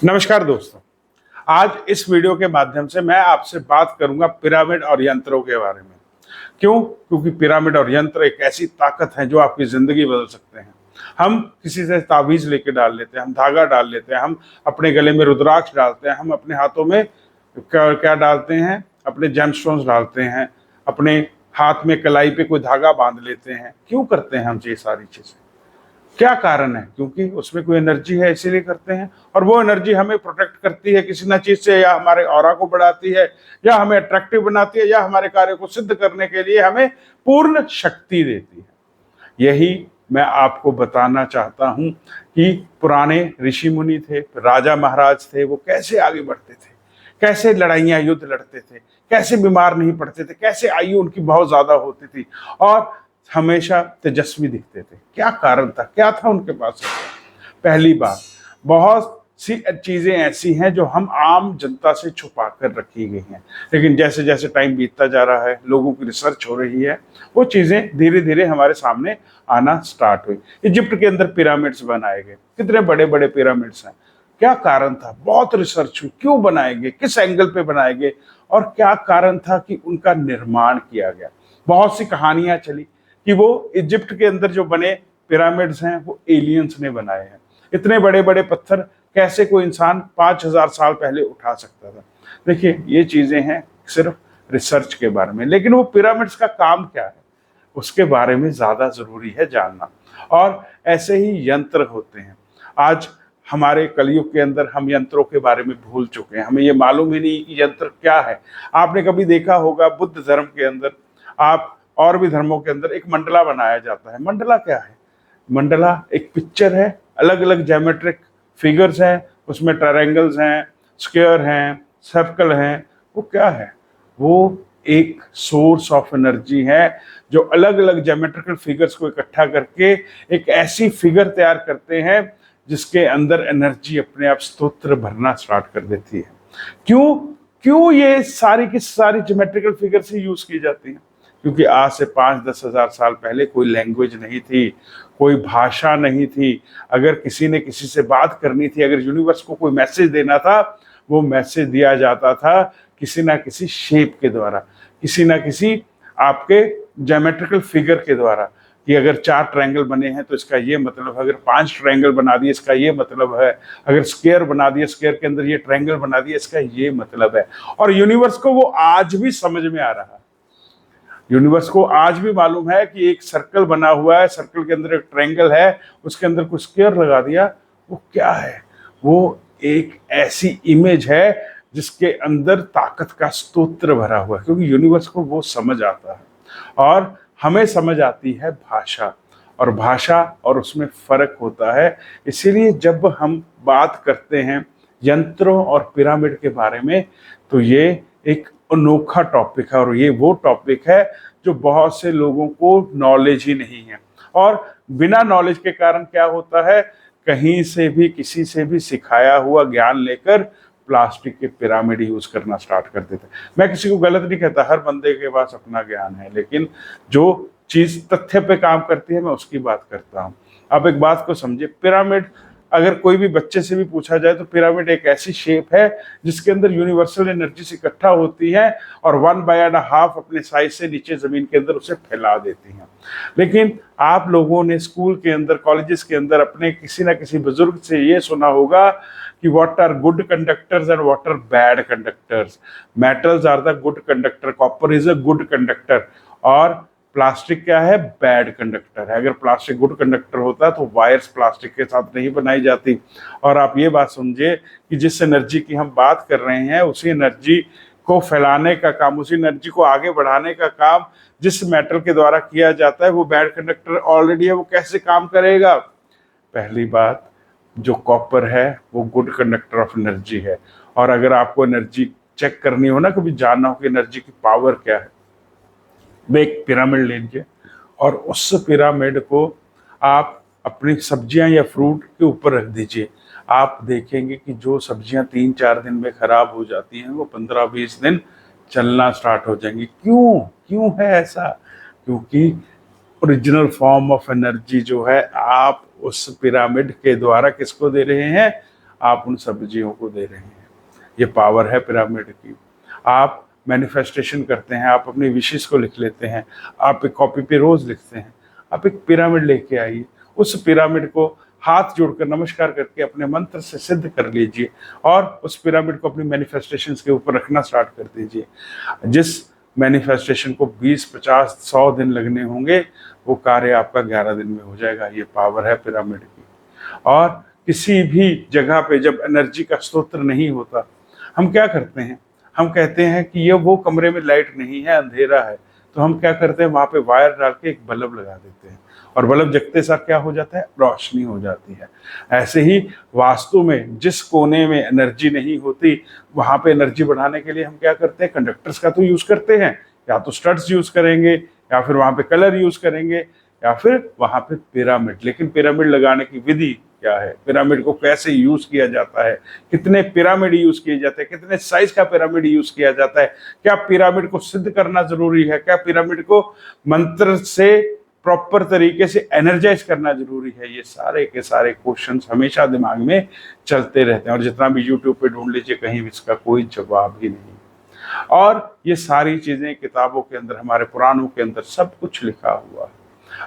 नमस्कार दोस्तों। आज इस वीडियो के माध्यम से मैं आपसे बात करूंगा पिरामिड और यंत्रों के बारे में। क्यों? क्योंकि पिरामिड और यंत्र एक ऐसी ताकत है जो आपकी जिंदगी बदल सकते हैं। हम किसी से ताबीज लेके डाल लेते हैं, हम धागा डाल लेते हैं, हम अपने गले में रुद्राक्ष डालते हैं, हम अपने हाथों में क्या क्या डालते हैं, अपने जेमस्टोन्स डालते हैं, अपने हाथ में कलाई पे कोई धागा बांध लेते हैं। क्यों करते हैं हम ये सारी चीजें? क्या कारण है? क्योंकि उसमें कोई एनर्जी है, इसीलिए करते हैं। और वो एनर्जी हमें प्रोटेक्ट करती है किसी ना चीज से, या हमारे ऑरा को बढ़ाती है, या हमें अट्रैक्टिव बनाती है, या हमारे कार्य को सिद्ध करने के लिए हमें पूर्ण शक्ति देती है। यही मैं आपको बताना चाहता हूं कि पुराने ऋषि मुनि थे, राजा महाराज थे, वो कैसे आगे बढ़ते थे, कैसे लड़ाइयां युद्ध लड़ते थे, कैसे बीमार नहीं पड़ते थे, कैसे आयु उनकी बहुत ज्यादा होती थी और हमेशा तेजस्वी दिखते थे। क्या कारण था? क्या था उनके पास? पहली बात, बहुत सी चीजें ऐसी हैं जो हम आम जनता से छुपा कर रखी गई हैं, लेकिन जैसे जैसे टाइम बीतता जा रहा है, लोगों की रिसर्च हो रही है, वो चीजें धीरे धीरे हमारे सामने आना स्टार्ट हुई। इजिप्ट के अंदर पिरामिड्स बनाए गए, कितने बड़े बड़े पिरामिड्स हैं। क्या कारण था? बहुत रिसर्च हुई, क्यों बनाए गए, किस एंगल पे बनाए गए, और क्या कारण था कि उनका निर्माण किया गया। बहुत सी कहानियां चली कि वो इजिप्ट के अंदर जो बने पिरामिड्स हैं वो एलियंस ने बनाए हैं। इतने बड़े बड़े पत्थर कैसे कोई इंसान 5000 साल पहले उठा सकता था? देखिए, ये चीजें हैं सिर्फ रिसर्च के बारे में, लेकिन वो पिरामिड्स का काम क्या है उसके बारे में ज्यादा जरूरी है जानना। और ऐसे ही यंत्र होते हैं। आज हमारे कलयुग के अंदर हम यंत्रों के बारे में भूल चुके हैं, हमें ये मालूम ही नहीं कि यंत्र क्या है। आपने कभी देखा होगा बुद्ध धर्म के अंदर, आप और भी धर्मों के अंदर एक मंडला बनाया जाता है। मंडला क्या है? मंडला एक पिक्चर है, अलग अलग ज्योमेट्रिक फिगर्स हैं, उसमें ट्रायंगल्स हैं, स्क्वायर हैं, सर्कल हैं। वो क्या है? वो एक सोर्स ऑफ एनर्जी है जो अलग अलग ज्योमेट्रिकल फिगर्स को इकट्ठा करके एक ऐसी फिगर तैयार करते हैं जिसके अंदर एनर्जी अपने आप स्तोत्र भरना स्टार्ट कर देती है। क्यों? क्यों ये सारी की सारी ज्योमेट्रिकल फिगर से यूज की जाती हैं? क्योंकि आज से 5-10 हजार साल पहले कोई लैंग्वेज नहीं थी, कोई भाषा नहीं थी। अगर किसी ने किसी से बात करनी थी, अगर यूनिवर्स को कोई मैसेज देना था, वो मैसेज दिया जाता था किसी ना किसी शेप के द्वारा, किसी ना किसी आपके ज्योमेट्रिकल फिगर के द्वारा, कि अगर 4 ट्रायंगल बने हैं तो इसका ये मतलब है, अगर 5 ट्रायंगल बना दिए इसका ये मतलब है, अगर स्क्वायर बना दिए, स्क्वायर के अंदर ये ट्रायंगल बना दिए इसका ये मतलब है। और यूनिवर्स को वो आज भी समझ में आ रहा है। यूनिवर्स को आज भी मालूम है कि एक सर्कल बना हुआ है, सर्कल के अंदर एक ट्रायंगल है, उसके अंदर कुछ स्क्वायर लगा दिया। वो क्या है? वो एक ऐसी इमेज है जिसके अंदर ताकत का स्तोत्र भरा हुआ है, क्योंकि यूनिवर्स को वो समझ आता है। और हमें समझ आती है भाषा, और भाषा और उसमें फर्क होता है। इसीलिए जब हम बात करते हैं यंत्रों और पिरामिड के बारे में, तो ये एक अनोखा टॉपिक है, और ये वो टॉपिक है जो बहुत से लोगों को नॉलेज ही नहीं है। और बिना नॉलेज के कारण क्या होता है, कहीं से भी किसी से भी सिखाया हुआ ज्ञान लेकर प्लास्टिक के पिरामिड यूज करना स्टार्ट कर देते हैं। मैं किसी को गलत नहीं कहता, हर बंदे के पास अपना ज्ञान है, लेकिन जो चीज तथ्य पे काम करती है मैं उसकी बात करता हूँ। आप एक बात को समझिए, पिरामिड अगर कोई भी बच्चे से भी पूछा जाए तो पिरामिड एक ऐसी शेप है जिसके अंदर यूनिवर्सल एनर्जी से इकट्ठा होती है और 1/2 अपने साइज से नीचे जमीन के अंदर उसे फैला देती हैं। लेकिन आप लोगों ने स्कूल के अंदर, कॉलेजेस के अंदर अपने किसी ना किसी बुजुर्ग से ये सुना होगा कि what are good conductors and what are bad conductors. Metals are the good conductor, copper is a good conductor, और प्लास्टिक क्या है? बैड कंडक्टर है। अगर प्लास्टिक गुड कंडक्टर होता तो वायर्स प्लास्टिक के साथ नहीं बनाई जाती। और आप ये बात समझिए कि जिस एनर्जी की हम बात कर रहे हैं, उसी एनर्जी को फैलाने का काम, उसी एनर्जी को आगे बढ़ाने का काम जिस मेटल के द्वारा किया जाता है, वो बैड कंडक्टर ऑलरेडी है। वो कैसे काम करेगा? पहली बात, जो कॉपर है वो गुड कंडक्टर ऑफ एनर्जी है। और अगर आपको एनर्जी चेक करनी हो ना, कभी जानना हो कि एनर्जी की पावर क्या है, एक पिरामिड लीजिए और उस पिरामिड को आप अपनी सब्जियां या फ्रूट के ऊपर रख दीजिए। आप देखेंगे कि जो सब्जियां 3-4 दिन में खराब हो जाती हैं, वो 15-20 दिन चलना स्टार्ट हो जाएंगी। क्यों? क्यों है ऐसा? क्योंकि ओरिजिनल फॉर्म ऑफ एनर्जी जो है, आप उस पिरामिड के द्वारा किसको दे रहे हैं? आप उन सब्जियों को दे रहे हैं। ये पावर है पिरामिड की। आप मैनिफेस्टेशन करते हैं, आप अपनी विशेष को लिख लेते हैं, आप एक कॉपी पे रोज लिखते हैं, आप एक पिरामिड लेके आइए, उस पिरामिड को हाथ जोड़कर नमस्कार करके अपने मंत्र से सिद्ध कर लीजिए और उस पिरामिड को अपनी मैनिफेस्टेशंस के ऊपर रखना स्टार्ट कर दीजिए। जिस मैनिफेस्टेशन को 20, 50, 100 दिन लगने होंगे, वो कार्य आपका 11 दिन में हो जाएगा। ये पावर है पिरामिड की। और किसी भी जगह पे जब एनर्जी का स्रोत नहीं होता, हम क्या करते हैं, हम कहते हैं कि ये वो कमरे में लाइट नहीं है, अंधेरा है, तो हम क्या करते हैं, वहां पे वायर डाल के एक बल्ब लगा देते हैं और बल्ब जगते साथ क्या हो जाता है, रोशनी हो जाती है। ऐसे ही वास्तु में जिस कोने में एनर्जी नहीं होती, वहां पे एनर्जी बढ़ाने के लिए हम क्या करते हैं, कंडक्टर्स का तो यूज करते हैं, या तो स्टड्स यूज करेंगे, या फिर वहां पे कलर यूज करेंगे, या फिर वहां पे पिरामिड। लेकिन पिरामिड लगाने की विधि क्या है, पिरामिड को कैसे यूज किया जाता है, कितने पिरामिड यूज किए जाते हैं, कितने साइज का पिरामिड यूज किया जाता है, क्या पिरामिड को सिद्ध करना जरूरी है, क्या पिरामिड को मंत्र से प्रॉपर तरीके से एनर्जाइज करना जरूरी है, ये सारे के सारे क्वेश्चंस हमेशा दिमाग में चलते रहते हैं। और जितना भी यूट्यूब पे ढूंढ लीजिए, कहीं इसका कोई जवाब ही नहीं। और ये सारी चीजें किताबों के अंदर, हमारे पुराणों के अंदर सब कुछ लिखा हुआ है।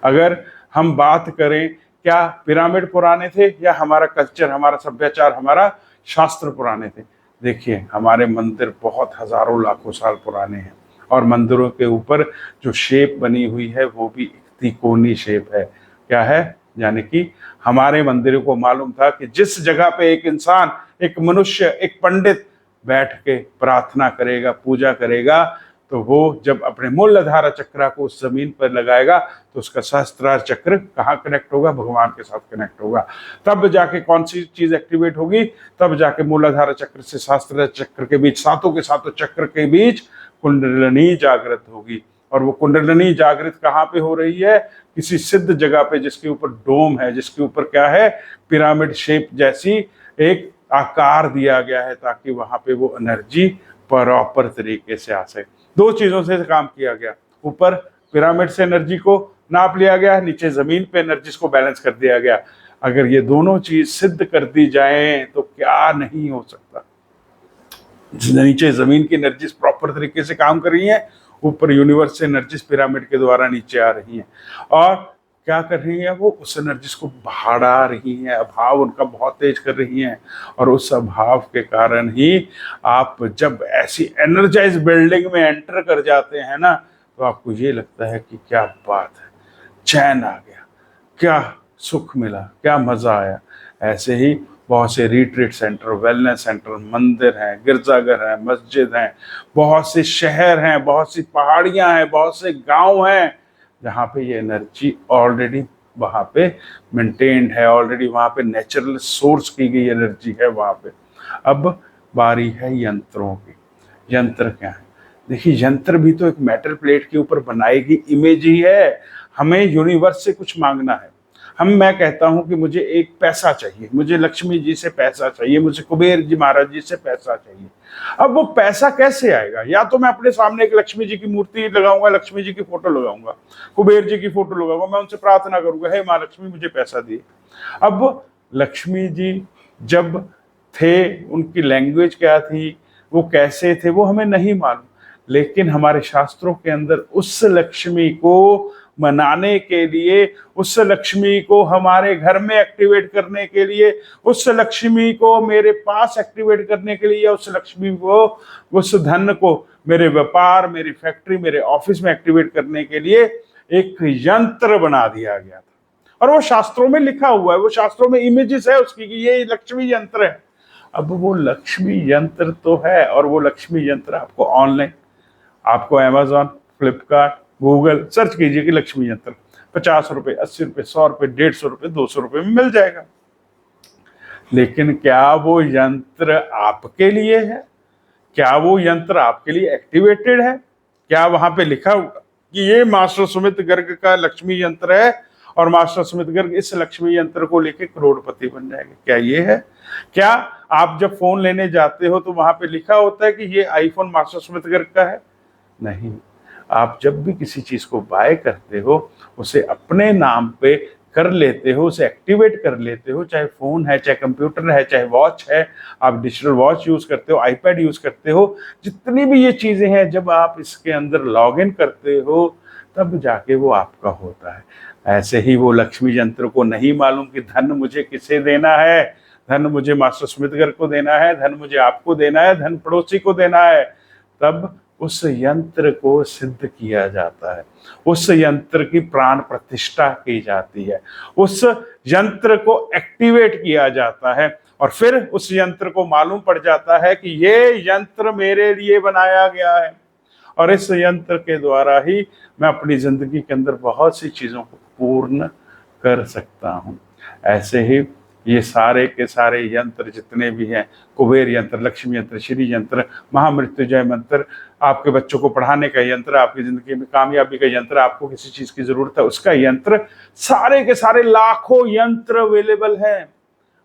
अगर हम बात करें क्या पिरामिड पुराने थे या हमारा कल्चर, हमारा सभ्याचार, हमारा शास्त्र पुराने थे, देखिए हमारे मंदिर बहुत हजारों लाखों साल पुराने हैं और मंदिरों के ऊपर जो शेप बनी हुई है वो भी त्रिकोणीय शेप है। क्या है, यानी कि हमारे मंदिरों को मालूम था कि जिस जगह पे एक इंसान, एक मनुष्य, एक पंडित बैठ के प्रार्थना करेगा, पूजा करेगा, तो वो जब अपने मूलाधार चक्र को उस जमीन पर लगाएगा तो उसका सहस्त्रार चक्र कहाँ कनेक्ट होगा, भगवान के साथ कनेक्ट होगा। तब जाके कौन सी चीज एक्टिवेट होगी, तब जाके मूलाधार चक्र से सहस्त्रार चक्र के बीच, सातों के सातों चक्र के बीच कुंडलिनी जागृत होगी। और वो कुंडलिनी जागृत कहाँ पे हो रही है, किसी सिद्ध जगह पे जिसके ऊपर डोम है, जिसके ऊपर क्या है, पिरामिड शेप जैसी एक आकार दिया गया है, ताकि वहां पे वो एनर्जी प्रॉपर तरीके से आ सके। दो चीजों से काम किया गया, ऊपर पिरामिड से एनर्जी को नाप लिया गया, नीचे जमीन पे एनर्जी को बैलेंस कर दिया गया। अगर ये दोनों चीज सिद्ध कर दी जाए तो क्या नहीं हो सकता। नीचे जमीन की एनर्जीज प्रॉपर तरीके से काम कर रही है, ऊपर यूनिवर्स से एनर्जीज पिरामिड के द्वारा नीचे आ रही हैं। और क्या कर रही है, वो उस एनर्जीज को बढ़ा रही हैं, अभाव उनका बहुत तेज कर रही हैं। और उस अभाव के कारण ही आप जब ऐसी एनर्जाइज बिल्डिंग में एंटर कर जाते हैं ना, तो आपको ये लगता है कि क्या बात है, चैन आ गया, क्या सुख मिला, क्या मजा आया। ऐसे ही बहुत से रिट्रीट सेंटर, वेलनेस सेंटर, मंदिर हैं, गिरजाघर हैं, मस्जिद हैं, बहुत से शहर हैं, बहुत सी पहाड़ियां हैं, बहुत से गांव हैं, जहाँ पे ये एनर्जी ऑलरेडी वहाँ पे मेंटेन्ड है, ऑलरेडी वहाँ पे नेचुरल सोर्स की गई एनर्जी है वहाँ पे। अब बारी है यंत्रों की। यंत्र क्या है, देखिए यंत्र भी तो एक मेटल प्लेट के ऊपर बनाई गई इमेज ही है। हमें यूनिवर्स से कुछ मांगना है। मैं कहता हूं कि मुझे एक पैसा चाहिए, मुझे लक्ष्मी जी से पैसा चाहिए, मुझे कुबेर जी महाराज जी से पैसा चाहिए। अब वो पैसा कैसे आएगा, या तो मैं अपने सामने एक लक्ष्मी जी की मूर्ति लगाऊंगा, लक्ष्मी जी की फोटो लगाऊंगा, कुबेर जी की फोटो लगाऊंगा, मैं उनसे प्रार्थना करूंगा, हे माँ लक्ष्मी मुझे पैसा दिए। अब लक्ष्मी जी जब थे, उनकी लैंग्वेज क्या थी, वो कैसे थे, वो हमें नहीं मालूम। लेकिन हमारे शास्त्रों के अंदर उस लक्ष्मी को मनाने के लिए, उस लक्ष्मी को हमारे घर में एक्टिवेट करने के लिए, उस लक्ष्मी को मेरे पास एक्टिवेट करने के लिए, उस लक्ष्मी को, उस धन को मेरे व्यापार, मेरी फैक्ट्री, मेरे ऑफिस में एक्टिवेट करने के लिए एक यंत्र बना दिया गया था। और वो शास्त्रों में लिखा हुआ है, वो शास्त्रों में इमेजेस है उसकी कि ये लक्ष्मी यंत्र है। अब वो लक्ष्मी यंत्र तो है, और वो लक्ष्मी यंत्र आपको ऑनलाइन, आपको अमेजॉन, फ्लिपकार्ट, गूगल सर्च कीजिए कि लक्ष्मी यंत्र, 50 रुपए, 80 रुपए, 100 रुपए, 150 रुपए, 200 रुपए में मिल जाएगा। लेकिन क्या वो यंत्र आपके लिए है? क्या वो यंत्र आपके लिए एक्टिवेटेड है? क्या वहां पे लिखा हुआ कि ये मास्टर सुमित गर्ग का लक्ष्मी यंत्र है और मास्टर सुमित गर्ग इस लक्ष्मी यंत्र को लेके करोड़पति बन जाएंगे? क्या ये है? क्या आप जब फोन लेने जाते हो तो वहां पे लिखा होता है कि ये आईफोन मास्टर सुमित गर्ग का है? नहीं। आप जब भी किसी चीज को बाय करते हो, उसे अपने नाम पे कर लेते हो, उसे एक्टिवेट कर लेते हो, चाहे फ़ोन है, चाहे कंप्यूटर है, चाहे वॉच है, आप डिजिटल वॉच यूज़ करते हो, आईपैड यूज़ करते हो, जितनी भी ये चीज़ें हैं, जब आप इसके अंदर लॉगिन करते हो, तब जाके वो आपका होता है। ऐसे ही वो लक्ष्मी यंत्र को नहीं मालूम कि धन मुझे किसे देना है, धन मुझे मास्टर स्मिथगर को देना है, धन मुझे आपको देना है, धन पड़ोसी को देना है, तब उस यंत्र को सिद्ध किया जाता है, उस यंत्र की प्राण प्रतिष्ठा की जाती है, उस यंत्र को एक्टिवेट किया जाता है, और फिर उस यंत्र को मालूम पड़ जाता है कि ये यंत्र मेरे लिए बनाया गया है, और इस यंत्र के द्वारा ही मैं अपनी जिंदगी के अंदर बहुत सी चीजों को पूर्ण कर सकता हूँ। ऐसे ही ये सारे के सारे यंत्र जितने भी हैं, कुबेर यंत्र, लक्ष्मी यंत्र, श्री यंत्र, महामृत्युंजय मंत्र, आपके बच्चों को पढ़ाने का यंत्र, आपकी जिंदगी में कामयाबी का यंत्र, आपको किसी चीज की जरूरत है उसका यंत्र, सारे के सारे लाखों यंत्र अवेलेबल हैं,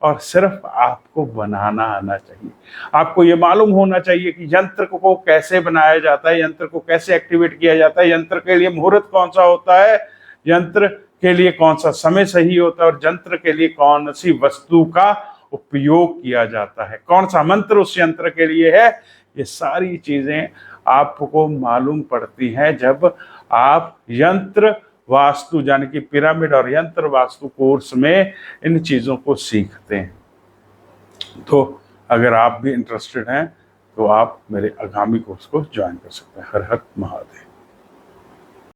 और सिर्फ आपको बनाना आना चाहिए। आपको ये मालूम होना चाहिए कि यंत्र को कैसे बनाया जाता है, यंत्र को कैसे एक्टिवेट किया जाता है, यंत्र के लिए मुहूर्त कौन सा होता है, यंत्र के लिए कौन सा समय सही होता है, और यंत्र के लिए कौन सी वस्तु का उपयोग किया जाता है, कौन सा मंत्र उस यंत्र के लिए है। ये सारी चीजें आपको मालूम पड़ती हैं जब आप यंत्र वास्तु यानी कि पिरामिड और यंत्र वास्तु कोर्स में इन चीज़ों को सीखते हैं। तो अगर आप भी इंटरेस्टेड हैं तो आप मेरे आगामी कोर्स को ज्वाइन कर सकते हैं। हर हर महादेव।